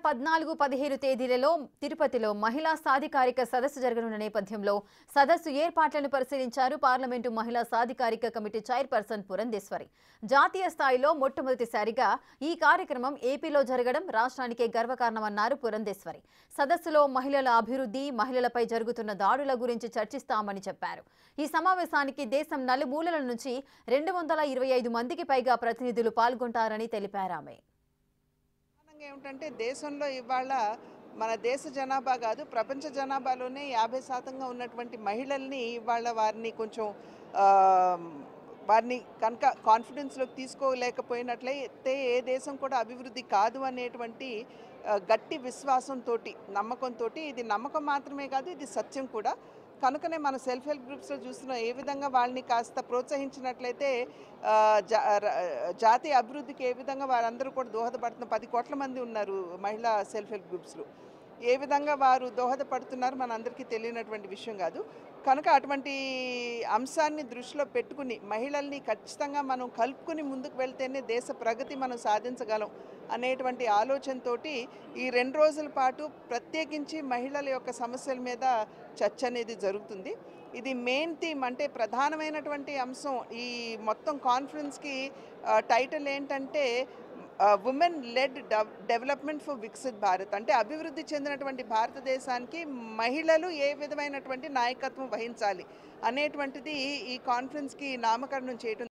14-15 తేదీలలో తిరుపతిలో మహిళా సాధికారిక సదస్సు జరగనున్న నేపథ్యంలో సదస్సు ఏర్పాట్లను పరిశీలించారు పార్లమెంటు మహిళా సాధికారిక కమిటీ చైర్పర్సన్ పురంధేశ్వరి. జాతీయ స్థాయిలో మొట్టమొదటిసారిగా ఈ కార్యక్రమం ఏపీలో జరగడం రాష్ట్రానికే గర్వకారణమన్నారు పురంధేశ్వరి. సదస్సులో మహిళల అభివృద్ధి, మహిళలపై జరుగుతున్న దాడుల గురించి చర్చిస్తామని చెప్పారు. ఈ సమావేశానికి దేశం నలుమూలల నుంచి 225 మందికి పైగా ప్రతినిధులు పాల్గొంటారని తెలిపారు ఆమె. ఏమిటంటే దేశంలో ఇవాళ మన దేశ జనాభా కాదు, ప్రపంచ జనాభాలోనే 50% ఉన్నటువంటి మహిళల్ని ఇవాళ వారిని కొంచెం వారిని కనుక కాన్ఫిడెన్స్లోకి తీసుకోలేకపోయినట్లయితే ఏ దేశం కూడా అభివృద్ధి కాదు అనేటువంటి గట్టి విశ్వాసంతో, నమ్మకంతో, ఇది నమ్మకం మాత్రమే కాదు, ఇది సత్యం కూడా. కనుకనే మన సెల్ఫ్ హెల్ప్ గ్రూప్స్లో చూస్తున్నాం ఏ విధంగా వాళ్ళని కాస్త ప్రోత్సహించినట్లయితే జాతీయ అభివృద్ధికి ఏ విధంగా వారందరూ కూడా దోహదపడుతున్నారు. 10 కోట్ల మంది ఉన్నారు మహిళా సెల్ఫ్ హెల్ప్ గ్రూప్స్లో. ఏ విధంగా వారు దోహదపడుతున్నారు మనందరికీ తెలియనటువంటి విషయం కాదు. కనుక అటువంటి అంశాన్ని దృష్టిలో పెట్టుకుని మహిళల్ని ఖచ్చితంగా మనం కలుపుకుని ముందుకు వెళ్తేనే దేశ ప్రగతి మనం సాధించగలం అనేటువంటి ఆలోచనతోటి ఈ 2 రోజుల పాటు ప్రత్యేకించి మహిళల యొక్క సమస్యల మీద చర్చ అనేది జరుగుతుంది. ఇది మెయిన్ థీమ్, అంటే ప్రధానమైనటువంటి అంశం. ఈ మొత్తం కాన్ఫరెన్స్కి టైటిల్ ఏంటంటే women led development for Viksit Bharat, అంటే అభివృద్ధి చెందినటువంటి భారతదేశానికి మహిళలు ఏ విధమైనటువంటి నాయకత్వం వహించాలి అనేటువంటిది ఈ కాన్ఫరెన్స్కి నామకరణం చేయడం